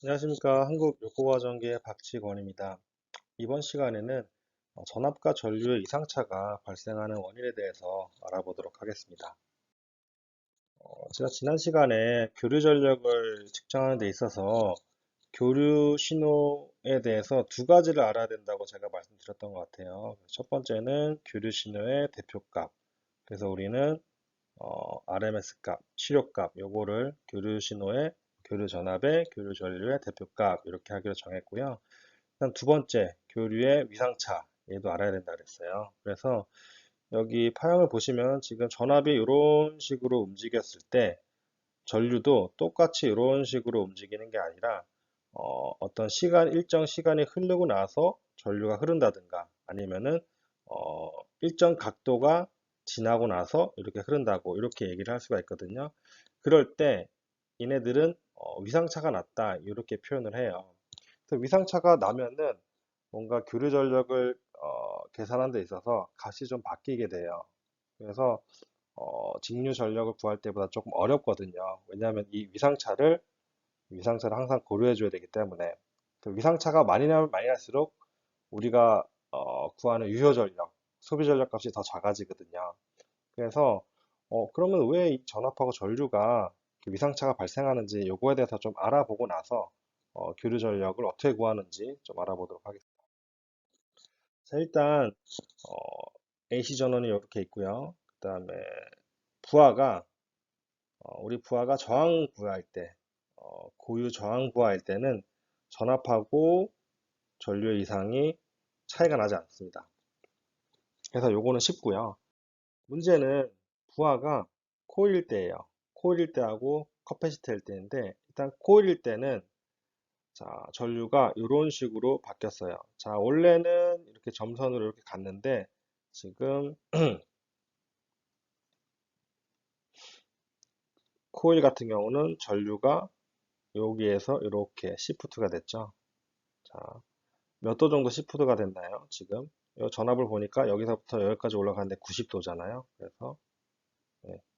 안녕하십니까. 한국요코과정기의 박지권입니다. 이번 시간에는 전압과 전류의 이상차가 발생하는 원인에 대해서 알아보도록 하겠습니다. 제가 지난 시간에 교류 전력을 측정하는 데 있어서 교류 신호에 대해서 두 가지를 알아야 된다고 제가 말씀드렸던 것 같아요. 첫 번째는 교류 신호의 대표값. 그래서 우리는 RMS 값, 시료값, 요거를 교류 신호의 교류 전압의 교류 전류의 대표값 이렇게 하기로 정했고요. 일단 두 번째, 교류의 위상차. 얘도 알아야 된다 그랬어요. 그래서 여기 파형을 보시면 지금 전압이 이런 식으로 움직였을 때 전류도 똑같이 이런 식으로 움직이는 게 아니라 떤 일정 시간이 흐르고 나서 전류가 흐른다든가 아니면은 일정 각도가 지나고 나서 이렇게 흐른다고 이렇게 얘기를 할 수가 있거든요. 그럴 때 얘네들은 위상차가 났다 이렇게 표현을 해요. 그래서 위상차가 나면은 뭔가 교류 전력을 계산하는 데 있어서 값이 좀 바뀌게 돼요. 그래서 직류 전력을 구할 때보다 조금 어렵거든요. 왜냐하면 이 위상차를 항상 고려해 줘야 되기 때문에 그 위상차가 많이 나면 많이 날수록 우리가 구하는 유효 전력, 소비 전력 값이 더 작아지거든요. 그래서 그러면 왜 이 전압하고 전류가 이렇게 위상차가 발생하는지 요거에 대해서 좀 알아보고 나서 교류 전력을 어떻게 구하는지 좀 알아보도록 하겠습니다. 자, 일단 어, AC 전원이 이렇게 있고요. 그 다음에 부하가 우리 부하가 저항 부하일 때, 고유 저항 부하일 때는 전압하고 전류의 이상이 차이가 나지 않습니다. 그래서 요거는 쉽고요. 문제는 부하가 코일일 때예요. 코일일 때하고 커패시터일 때인데 일단 코일일 때는 자, 전류가 이런 식으로 바뀌었어요. 자, 원래는 이렇게 점선으로 이렇게 갔는데 지금 코일 같은 경우는 전류가 여기에서 이렇게 시프트가 됐죠. 자, 몇 도 정도 시프트가 됐나요? 지금 이 전압을 보니까 여기서부터 여기까지 올라가는데 90도잖아요. 그래서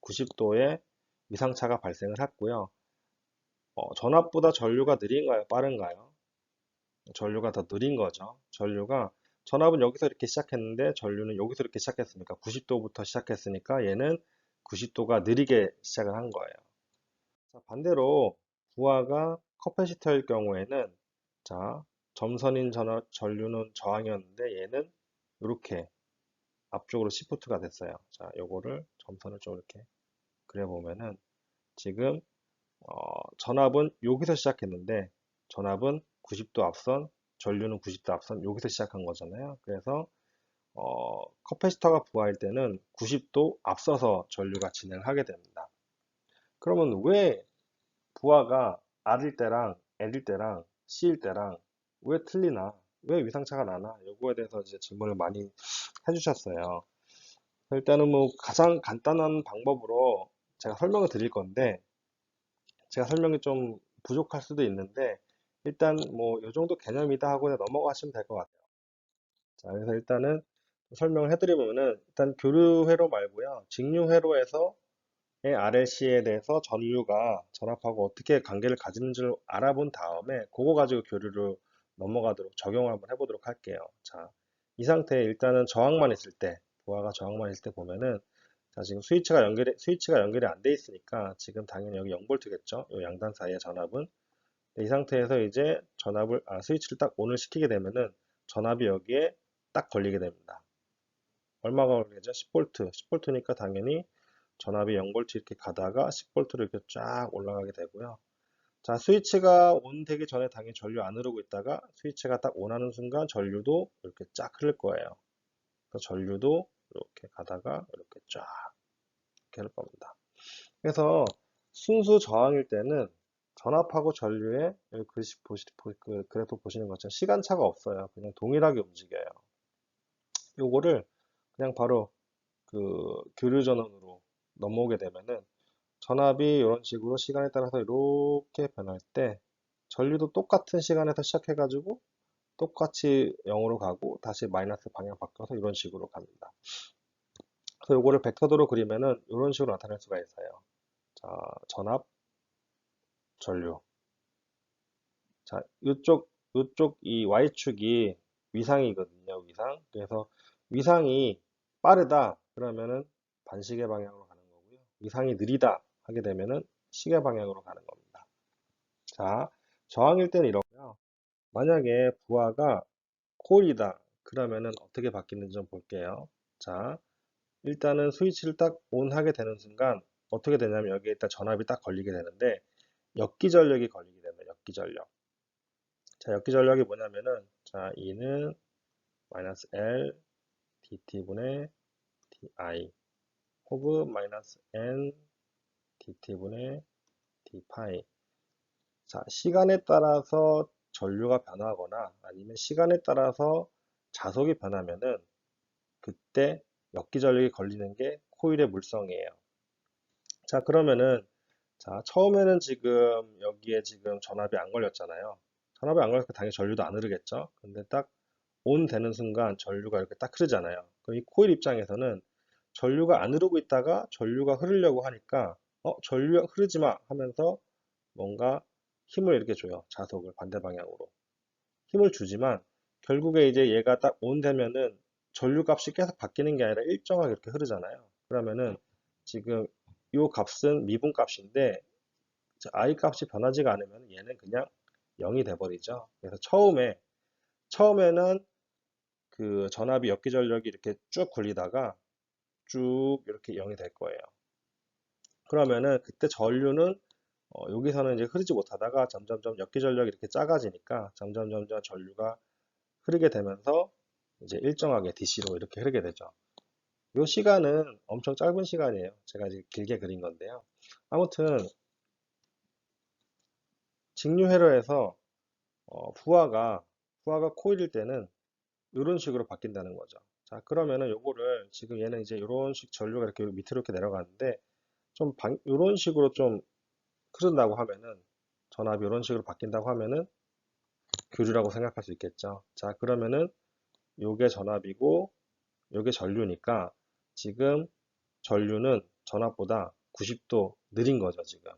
90도의 위상차가 발생을 했고요. 전압보다 전류가 느린가요? 빠른가요? 전류가 더 느린 거죠. 전압은 여기서 이렇게 시작했는데 전류는 여기서 이렇게 시작했으니까 90도부터 시작했으니까 얘는 90도가 느리게 시작을 한 거예요. 자, 반대로 부하가 커패시터일 경우에는 자, 전류는 저항이었는데 얘는 이렇게 앞쪽으로 시프트가 됐어요. 자, 요거를 점선을 좀 이렇게 그려보면은 지금 전압은 여기서 시작했는데 전압은 90도 앞선, 전류는 90도 앞선 여기서 시작한 거잖아요. 그래서 커패시터가 부하일 때는 90도 앞서서 전류가 진행을 하게 됩니다. 그러면 왜 부하가 R일 때랑 L일 때랑 C일 때랑 왜 틀리나? 왜 위상차가 나나? 요거에 대해서 이제 질문을 많이 해주셨어요. 일단은 뭐 가장 간단한 방법으로 제가 설명을 드릴 건데 제가 설명이 좀 부족할 수도 있는데 일단 뭐 요 정도 개념이다 하고 그냥 넘어가시면 될 것 같아요. 자, 그래서 일단은 설명을 해드리면은 일단 교류회로 말고요. 직류회로에서 RLC에 대해서 전류가 전압하고 어떻게 관계를 가지는지를 알아본 다음에 그거 가지고 교류를 넘어가도록 적용을 한번 해보도록 할게요. 자, 이 상태에 일단은 저항만 있을 때, 부하가 저항만 있을 때 보면은 자, 지금 스위치가 연결이 안 돼 있으니까 지금 당연히 여기 0V겠죠? 이 양단 사이의 전압은. 이 상태에서 이제 스위치를 딱 ON을 시키게 되면은 전압이 여기에 딱 걸리게 됩니다. 얼마가 걸리죠? 10V. 10V니까 당연히 전압이 0V 이렇게 가다가 10V로 이렇게 쫙 올라가게 되고요. 자, 스위치가 온 되기 전에 당연히 전류 안 흐르고 있다가 스위치가 딱 온하는 순간 전류도 이렇게 쫙 흐를 거예요. 그래서 전류도 이렇게 가다가 이렇게 쫙 이렇게 흐를 겁니다. 그래서 순수 저항일 때는 전압하고 전류의 여기 그래프 보시는 것처럼 시간차가 없어요. 그냥 동일하게 움직여요. 요거를 그냥 바로 그 교류 전원으로 넘어오게 되면은 전압이 이런 식으로 시간에 따라서 이렇게 변할 때 전류도 똑같은 시간에서 시작해가지고 똑같이 0으로 가고 다시 마이너스 방향 바꿔서 이런 식으로 갑니다. 그래서 이거를 벡터도로 그리면은 이런 식으로 나타낼 수가 있어요. 자, 전압, 전류. 자, 이쪽 이 Y축이 위상이거든요, 위상. 그래서 위상이 빠르다, 그러면은 반시계 방향으로 가는 거고요. 위상이 느리다 하게 되면은 시계 방향으로 가는 겁니다. 자, 저항일 때는 이러고요. 만약에 부하가 콜이다, 그러면은 어떻게 바뀌는지 좀 볼게요. 자, 일단은 스위치를 딱 ON 하게 되는 순간 어떻게 되냐면 여기에 일단 전압이 딱 걸리게 되는데 역기전력이 걸리게 됩니다. 역기전력. 자, 역기전력이 뭐냐면은 자, E는 마이너스 L dt분의 di 혹은 마이너스 N dt분의 d파이. 자, 시간에 따라서 전류가 변하거나 아니면 시간에 따라서 자속이 변하면은 그때 역기전력이 걸리는 게 코일의 물성이에요. 자, 그러면은 자, 처음에는 지금 여기에 지금 전압이 안 걸렸잖아요. 전압이 안 걸리니까 당연히 전류도 안 흐르겠죠. 근데 딱 ON 되는 순간 전류가 이렇게 딱 흐르잖아요. 그럼 이 코일 입장에서는 전류가 안 흐르고 있다가 전류가 흐르려고 하니까 전류가 흐르지 마 하면서 뭔가 힘을 이렇게 줘요. 자석을 반대 방향으로. 힘을 주지만 결국에 이제 얘가 딱 ON 되면은 전류 값이 계속 바뀌는 게 아니라 일정하게 이렇게 흐르잖아요. 그러면은 지금 이 값은 미분 값인데 I 값이 변하지가 않으면 얘는 그냥 0이 돼버리죠. 그래서 처음에는 그 전압이 역기전력이 이렇게 쭉 굴리다가 쭉 이렇게 0이 될 거예요. 그러면은 그때 전류는 여기서는 이제 흐르지 못하다가 점점점 역기전력이 이렇게 작아지니까 점점점점 전류가 흐르게 되면서 이제 일정하게 DC로 이렇게 흐르게 되죠. 이 시간은 엄청 짧은 시간이에요. 제가 이제 길게 그린 건데요. 아무튼 직류 회로에서 부하가 코일일 때는 이런 식으로 바뀐다는 거죠. 자, 그러면은 요거를 지금 얘는 이제 이런 식 전류가 이렇게 밑으로 이렇게 내려가는데 좀 이런 식으로 좀 흐른다고 하면은 전압이 이런 식으로 바뀐다고 하면은 교류라고 생각할 수 있겠죠. 자, 그러면은 요게 전압이고 요게 전류니까 지금 전류는 전압보다 90도 느린 거죠, 지금.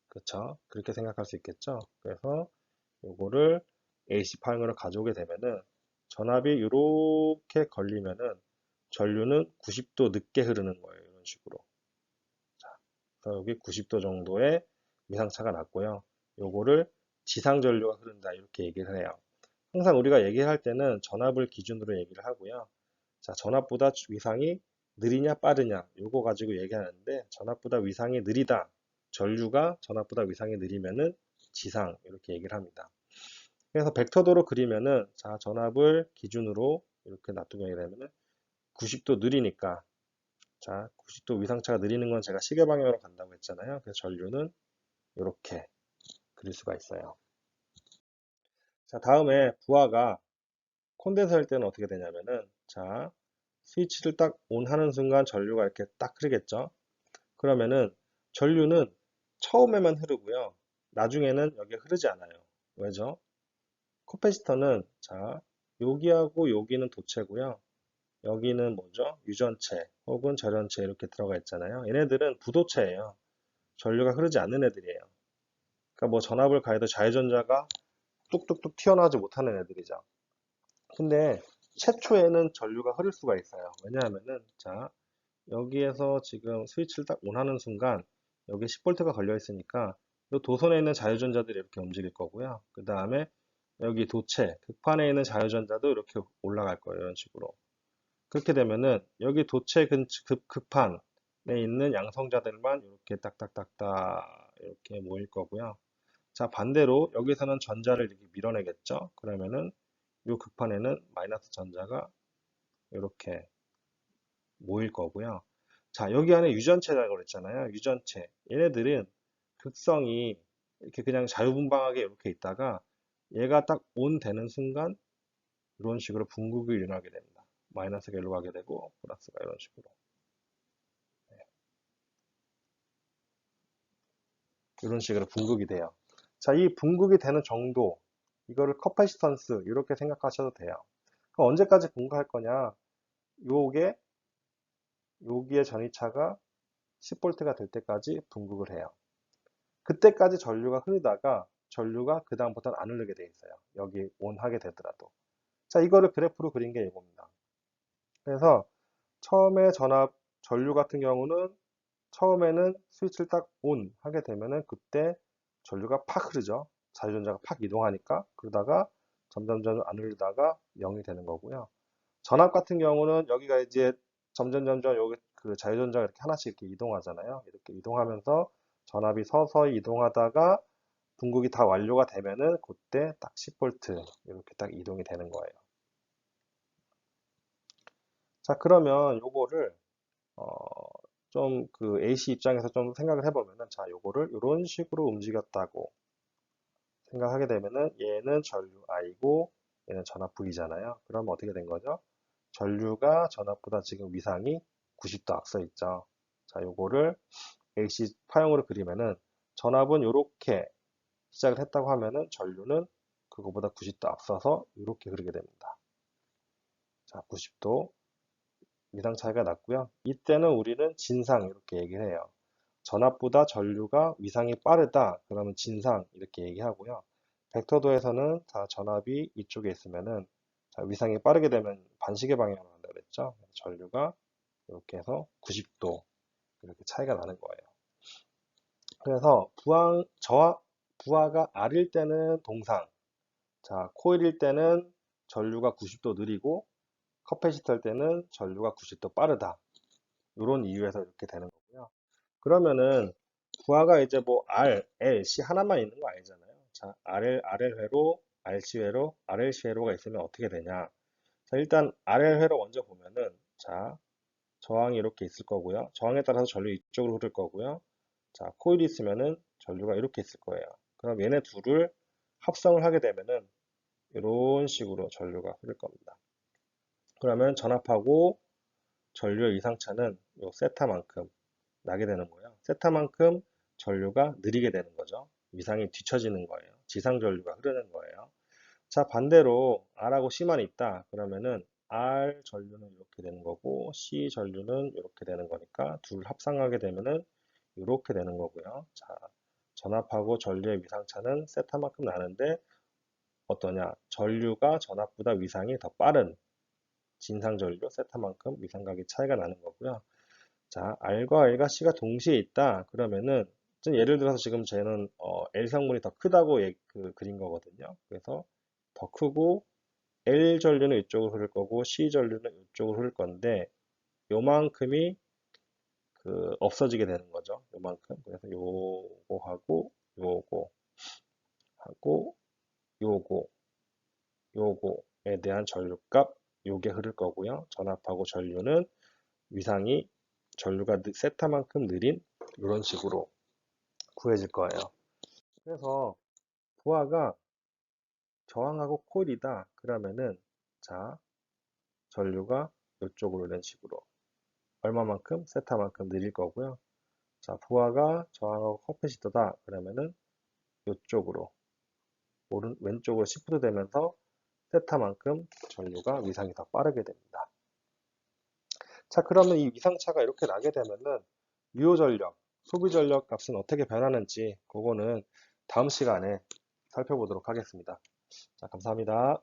그렇죠? 그렇게 생각할 수 있겠죠. 그래서 요거를 AC 파형으로 가져오게 되면은 전압이 이렇게 걸리면은 전류는 90도 늦게 흐르는 거예요. 이런 식으로. 자, 그래서 여기 90도 정도의 위상차가 났고요. 요거를 지상 전류가 흐른다 이렇게 얘기를 해요. 항상 우리가 얘기할 때는 전압을 기준으로 얘기를 하고요. 자, 전압보다 위상이 느리냐 빠르냐 요거 가지고 얘기하는데 전압보다 위상이 느리다. 전류가 전압보다 위상이 느리면은 지상 이렇게 얘기를 합니다. 그래서 벡터도로 그리면은 자, 전압을 기준으로 이렇게 놔두게 되면은 90도 느리니까 자, 90도 위상차가 느리는 건 제가 시계 방향으로 간다고 했잖아요. 그래서 전류는 이렇게 그릴 수가 있어요. 자, 다음에 부하가 콘덴서 할 때는 어떻게 되냐면은 자, 스위치를 딱 ON 하는 순간 전류가 이렇게 딱 흐르겠죠. 그러면은 전류는 처음에만 흐르고요. 나중에는 여기에 흐르지 않아요. 왜죠? 코페시터는 자, 여기하고 여기는 도체고요. 여기는 뭐죠? 유전체 혹은 절연체 이렇게 들어가 있잖아요. 얘네들은 부도체예요. 전류가 흐르지 않는 애들이에요. 그러니까 뭐 전압을 가해도 자유전자가 뚝뚝뚝 튀어나오지 못하는 애들이죠. 근데 최초에는 전류가 흐를 수가 있어요. 왜냐하면은 자, 여기에서 지금 스위치를 딱 ON하는 순간 여기 10V가 걸려 있으니까 이 도선에 있는 자유전자들이 이렇게 움직일 거고요. 그 다음에 여기 도체, 극판에 있는 자유전자도 이렇게 올라갈 거예요. 이런 식으로. 그렇게 되면은 여기 도체 극판에 있는 양성자들만 이렇게 딱딱딱딱 이렇게 모일 거고요. 자, 반대로 여기서는 전자를 이렇게 밀어내겠죠. 그러면은 이 극판에는 마이너스 전자가 이렇게 모일 거고요. 자, 여기 안에 유전체라고 그랬잖아요. 유전체. 얘네들은 극성이 이렇게 그냥 자유분방하게 이렇게 있다가 얘가 딱 ON 되는 순간 이런 식으로 분극이 일어나게 됩니다. 마이너스가 일로 가게 되고 플러스가 이런 식으로. 이런 식으로 분극이 돼요. 자, 이 분극이 되는 정도, 이거를 커패시턴스 이렇게 생각하셔도 돼요. 그럼 언제까지 분극할 거냐? 요게 여기에 전이차가 10V가 될 때까지 분극을 해요. 그때까지 전류가 흐르다가 전류가 그 다음부터는 안 흐르게 돼 있어요. 여기 온 하게 되더라도. 자, 이거를 그래프로 그린 게 이겁니다. 그래서 처음에 전류 같은 경우는 처음에는 스위치를 딱 온 하게 되면은 그때 전류가 팍 흐르죠. 자유전자가 팍 이동하니까. 그러다가 점점 안 흐르다가 0이 되는 거고요. 전압 같은 경우는 여기가 이제 점점 여기 그 자유전자가 이렇게 하나씩 이렇게 이동하잖아요. 이렇게 이동하면서 전압이 서서히 이동하다가 분극이 다 완료가 되면은 그때 딱 10V 이렇게 딱 이동이 되는 거예요. 자, 그러면 요거를 좀 그 AC 입장에서 좀 생각을 해보면은, 자, 요거를 이런 식으로 움직였다고 생각하게 되면은 얘는 전류 I고 얘는 전압 V잖아요. 그러면 어떻게 된 거죠? 전류가 전압보다 지금 위상이 90도 앞서 있죠. 자, 요거를 AC 파형으로 그리면은 전압은 이렇게 시작을 했다고 하면은 전류는 그거보다 90도 앞서서 이렇게 흐르게 됩니다. 자, 90도 위상 차이가 났고요. 이때는 우리는 진상 이렇게 얘기를 해요. 전압보다 전류가 위상이 빠르다. 그러면 진상 이렇게 얘기하고요. 벡터도에서는 자, 전압이 이쪽에 있으면은 자, 위상이 빠르게 되면 반시계 방향으로 간다 그랬죠. 전류가 이렇게 해서 90도 이렇게 차이가 나는 거예요. 그래서 부하가 R일 때는 동상, 자, 코일일 때는 전류가 90도 느리고 커패시터일 때는 전류가 90도 빠르다. 이런 이유에서 이렇게 되는 거고요. 그러면은 부하가 이제 뭐 R, L, C 하나만 있는 거 아니잖아요. 자, RL 회로, RC 회로, RLC 회로가 있으면 어떻게 되냐? 자, 일단 RL 회로 먼저 보면은 자, 저항이 이렇게 있을 거고요. 저항에 따라서 전류 이쪽으로 흐를 거고요. 자, 코일이 있으면은 전류가 이렇게 있을 거예요. 그럼 얘네 둘을 합성을 하게 되면은 이런 식으로 전류가 흐를 겁니다. 그러면 전압하고 전류의 이상차는 요 세타만큼 나게 되는 거예요. 세타만큼 전류가 느리게 되는 거죠. 위상이 뒤처지는 거예요. 지상 전류가 흐르는 거예요. 자, 반대로 R하고 C만 있다. 그러면은 R 전류는 이렇게 되는 거고 C 전류는 이렇게 되는 거니까 둘 합성하게 되면은 이렇게 되는 거고요. 자, 전압하고 전류의 위상차는 세타만큼 나는데 어떠냐? 전류가 전압보다 위상이 더 빠른 진상 전류 세타만큼 위상각의 차이가 나는 거고요. 자, R과 L과 C가 동시에 있다. 그러면은 좀 예를 들어서 지금 쟤는 L 성분이 더 크다고 그린 거거든요. 그래서 더 크고 L 전류는 이쪽으로 흐를 거고 C 전류는 이쪽으로 흐를 건데 요만큼이 그 없어지게 되는 거죠. 요만큼. 그래서 요거하고 요거 하고 요거 요거에 대한 전류값 요게 흐를 거고요. 전압하고 전류는 위상이 전류가 세타만큼 느린 이런 식으로 구해질 거예요. 그래서 부하가 저항하고 코일이다. 그러면은 자, 전류가 이쪽으로 이런 식으로 얼마만큼? 세타만큼 느릴 거고요. 자, 부하가 저항하고 커패시터다. 그러면은 이쪽으로 왼쪽으로 시프트 되면서 세타만큼 전류가 위상이 더 빠르게 됩니다. 자, 그러면 이 위상차가 이렇게 나게 되면은 유효 전력, 소비 전력 값은 어떻게 변하는지 그거는 다음 시간에 살펴보도록 하겠습니다. 자, 감사합니다.